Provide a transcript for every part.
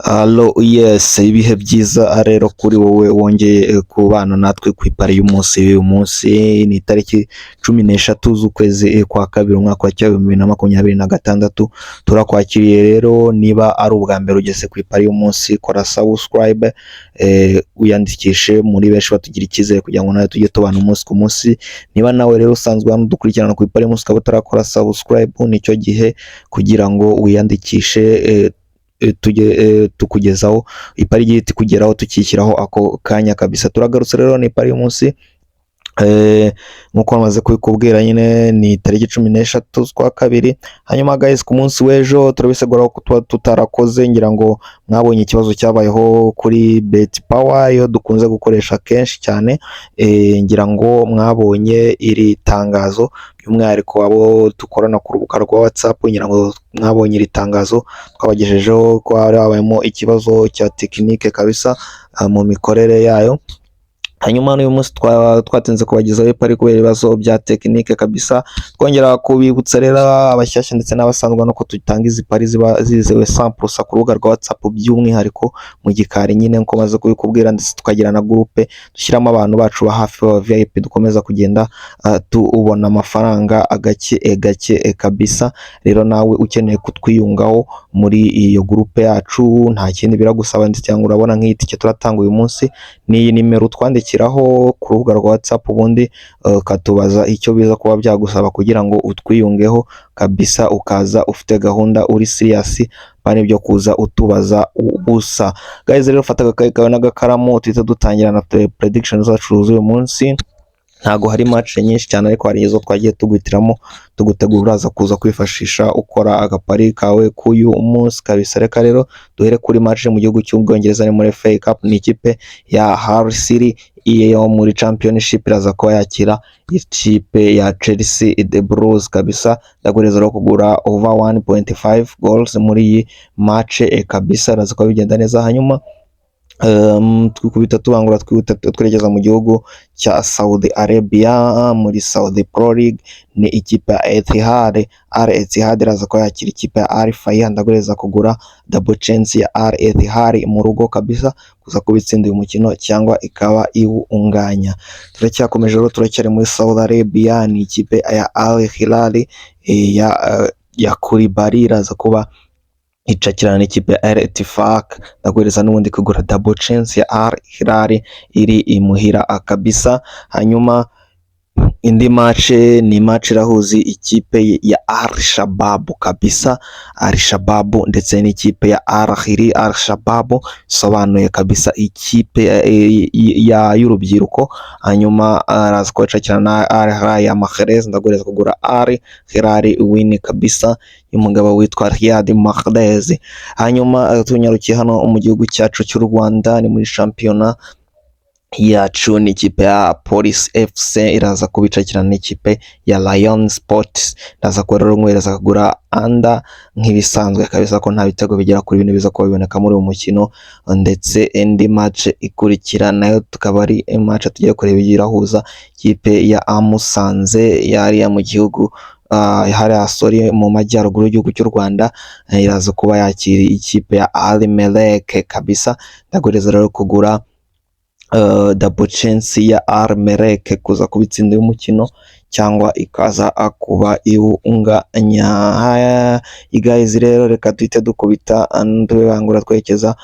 Allo yes, ibihe byiza rero kuri wowe wongeye kubana natwe ku ipari y'umunsi. Uyu munsi ni itariki 13 z'ukwezi kwa kabiri umwaka wa 2026. Turakwakiriye rero, niba ari ubwa mbere ugeze ku ipari y'umunsi kora subscribe, wiyandikishe muri benshi batugira icyizere kugira ngo nawe tujye tubana umunsi ku munsi. Niba nawe rero usanzwe hano dukurikirana ku ipari y'umunsi ukaba utarakora subscribe, nicyo gihe kugira ngo wiyandikishe, tukugezaho ipari igihita kugeraho tukishyiraho ako kanya kabisa. Turagarutse rero ni ipari y'umunsi, nkuko bamaze kubikubwira nyine ni tariki 13 z'ukwa kabiri. Hanyuma guys, ku munsi w'ejo turabisegura ko tuba tutarakoze, ngira ngo mwabonye ikibazo cyabayeho kuri bet power yo dukunze gukoresha kenshi cyane. Ngira ngo mwabonye iri tangazo, by'umwihariko abo dukorana ku rubuga rwa WhatsApp, ngira ngo mwabonye iri tangazo twabagejejeho ko habayemo ikibazo cya tekinike kabisa mu mikorere yayo. Hanyuma n'uyu munsi twatinze kubagezaho ipari kubera ibibazo bya tekinike kabisa. Twongera kubibutsa rero abashyashya ndetse n'abasanzwe no ko tutanga izi pari ziba zizewe 100% ku rubuga rwa WhatsApp, by'umwihariko mu gikari nyine nko maze kubikubwira, ndetse tukagira na groupe dushyiramo abantu bacu ba hafi ba VIP, dukomeza kugenda tubona amafaranga gake kabisa. Rero nawe ukeneye kutwiyungaho muri iyo groupe yacu, nta kindi biragusaba, ndetse cyangwa urabona nk'itike turatanga uyu munsi, ni nimero twandikiraho ku rubuga rwa WhatsApp, ubundi ukatubaza icyo biza kuba byagusaba kugira ngo utwiyungeho kabisa, ukaza ufite gahunda uri serious, bane byo kuza utubaza ubusa. Guys, rero fata agakayi kawe n'agakaramu tuhita dutangira na prediction zacu z'uyu munsi. Ntago hari match nyinshi cyane, ariko hari izo twagiye tuguhitiramo tugutegura uraza kuza kwifashisha ukora agapari kawe k'uyu munsi kabisa. Reka rero duhere kuri match mu gihugu cy'Ubwongereza, ni muri FA Cup, ni ikipe ya Hull City yo muri Championship iraza kuba yakira ikipe ya Chelsea the Blues kabisa. Ndagureza rero kugura over 1.5 goals muri iyi match kabisa, iraza kuba bigenda neza. Hanyuma twikubita tubangura twerekeza mu gihugu cya Saudi Arabia, muri Saudi Pro League, ni ikipe ya Etihad. Etihad iraza ko yakira ikipe ya Al Fayha. Ndagureza kugura double chance ya Etihad mu rugo kabisa kuza kubitsinda uyu mukino cyangwa ikaba iwunganya. Turacyakomeje rero, turacyari muri Saudi Arabia, ni ikipe ya Al Hilal ya Koulibaly iraza kuba icakirana n'ikipe ya Al Ettifaq. Ndagureza n'ubundi kugura double chance ya Al Hilal iri imuhira kabisa. Hanyuma indi match ni match irahuzi ikipe ya Al Shabab kabisa, Al Shabab ndetse n'ikipe ya Al Ahly. Al Shabab sobanuye kabisa ikipe ya y'urubyiruko. Hanyuma araza kwacakirana na Al Ahly ya Mahrez. Ndagureza kugura Al Hilal win kabisa y'umugabo witwa Riyad Mahrez. Hanyuma tunyarukiye hano mu gihugu cyacu cy'u Rwanda, ni muri shampiyona yacu, ni ikipe ya Police FC iraza kubicakirana n'ikipe ya Lion Sports. Ndaza ko rero ngwereza kugura anda nk'ibisanzwe kabisa ko nta bitego bigera kuri bine biza kuba biboneka muri uyu mukino. Ndetse indi match ikurikira nayo tukaba ari match tugiye kureba irahuza ikipe ya Musanze yari mu gihugu hari mu majyaruguru y'igihugu cy'u Rwanda, iraza kuba yakira ikipe ya Al Merrek kabisa. Ndagureza rero kugura double chance ya Al Merrek kuza kubitsinda uyu mukino cyangwa ikaza kuba iwunganya. Guys, rero reka duhite dukubita ndubangura twerekeza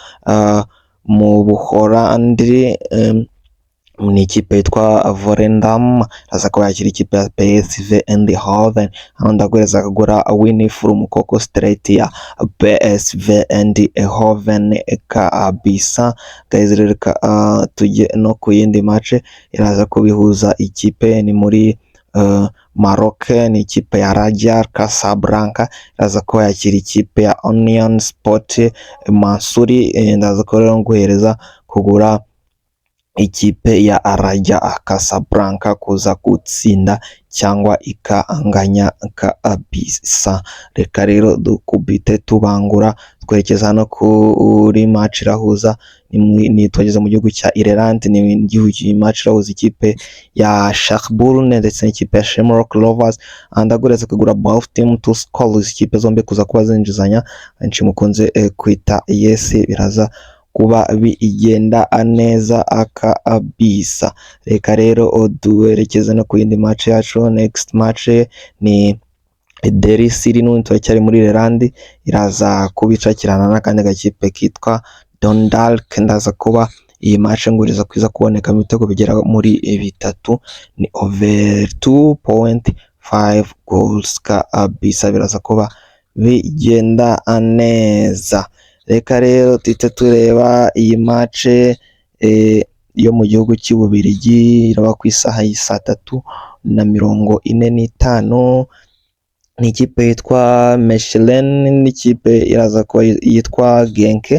mu Buholandi, ni ikipe yitwa Volendam iraza kuba yakira ikipe ya PSV Eindhoven. Hano ndagureza kugura win from Coco Straight ya PSV Eindhoven kabisa. Guys, reka tujye no ku yindi match iraza kubihuza ikipe ni muri Maroc, ni ikipe ya Raja Casablanca iraza kuba yakira ikipe ya Union Sport Mansuri. Ndaza ko rero nguhereza kugura ikipe ya Raja Casablanca kuza gutsinda cyangwa ikanganya kabisa. Reka rero dukubite tubangura twerekeza hano kuri match irahuza ni twageze mu gihugu cya Ireland, ni igihugu match irahuza ikipe ya Schaerbeek ndetse n'ikipe ya Shamrock Rovers, andagureze kugura both team to scores, ikipe zombi kuza kuba zinjizanya, benshi mukunze kwita yes, biraza kuba bigenda neza akabisa. Reka rero duherekeze no ku yindi match yacu. Next match ni Derry City n'undi turacyari muri Ireland, iraza kubicakirana n'akandi gakipe kitwa Dundalk. Ndaza kuba iyi match nguriza kwiza kuboneka mu bitego bigera muri bitatu, ni over 2.5 goals kabisa, biraza kuba bigenda neza. Reka rero tuhite tureba iyi match yo mu gihugu cy'Ububirigi, iraba ku isaha y'isa 3:45, ni ikipe yitwa Mechelen n'ikipe iraza kuba yitwa Genk.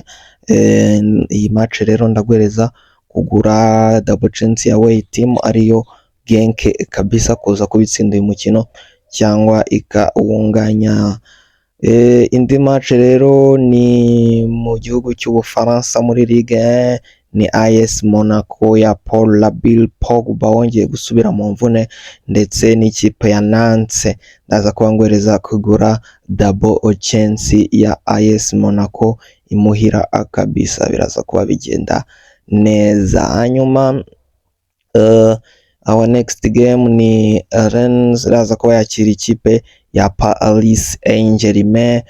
Iyi match rero ndagwereza kugura double chance ya away team ariyo Genk kabisa kuza kubitsinda uyu mukino cyangwa ikawunganya. Indi match rero ni mu gihugu cy'Ubufaransa muri Ligue 1, ni AS Monaco ya Paul Labil Pogba wongeye gusubira mu mvune ndetse n'ikipe ya Nantes. Ndaza kubangwereza kugura double chance ya AS Monaco imuhira akabisa, biraza kuba bigenda neza. Hanyuma our next game ni Rennes iraza kuba yakira ikipe ya Paris Saint-Germain.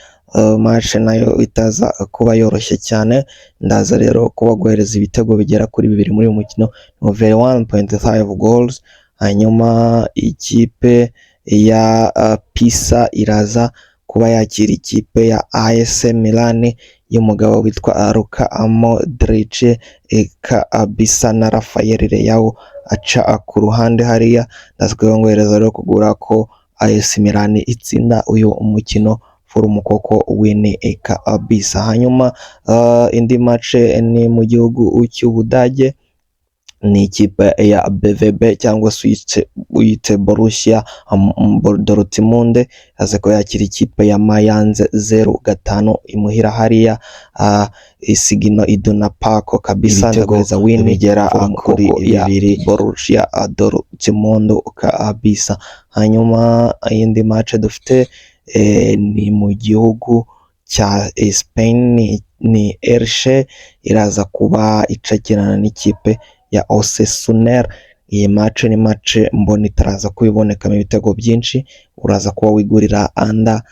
Match nayo itaza kuba yoroshye cyane, ndaza rero kuba guhereza ibitego bigera kuri 2 muri uyu mukino, over 1.5 goals. Hanyuma ikipe ya Pisa iraza kuba yakira ikipe ya AS Milan y'umugabo witwa Luka Modric kabisa na Rafael Leao aca ku ruhande hariya. Ndaza kubongereza rero kugura ko AS Milan itsinda uyu umukino for umukoko win kabisa. Hanyuma indi match ni mu gihugu cy'Ubudage, ni ikipe ya BVB cyangwa Suisse Borussia Dortmund aze ko yakira ikipe ya Mayence 0-5 imuhira hariya Isigino Iduna Park kabisa, ndagweza win bigera kuri 2 Borussia Dortmund kabisa. Hanyuma indi match dufite ni mu gihugu cya Spain, ni Elche iraza kuba icakirana n'ikipe ya Osasuna. Iyi match ni match mbona itaraza kubonekamo ibitego byinshi, uraza kuba wigurira under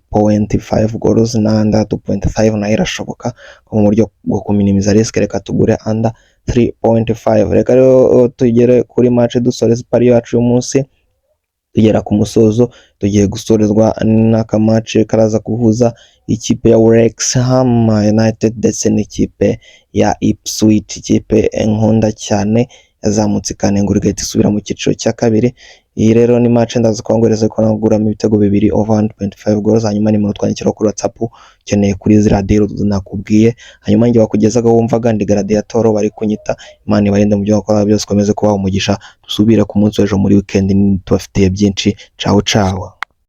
3.5 goals na under 2.5 na irashoboka mu buryo bwo kuminimiza risk. Reka tugure under 3.5. Reka rero tugere kuri match dusoreza pari yacu uyu munsi, tugera ku musozo. Tugiye gusorezwa n'akamatch karaza kuhuza ikipe ya Wrexham United ndetse n'ikipe ya Ipswich, ikipe nkunda cyane yazamutse kanengura igahita isubira mu cyiciro cya kabiri. Iyi rero ni match ndaza kwangureza ko naguramo ibitego 2 over 1.5 goals. Hanyuma ni mu twandikira kuri WhatsApp ukeneye kuri zira deal nakubwiye. Hanyuma ngiye wakugezaga wumvaga ndi Gladiator bari kunyita. Imana ibarinde mu byo bakora byose, komeze kubaha umugisha. Dusubire ku munsi w'ejo muri weekend, tubafitiye byinshi. Ciao ciao.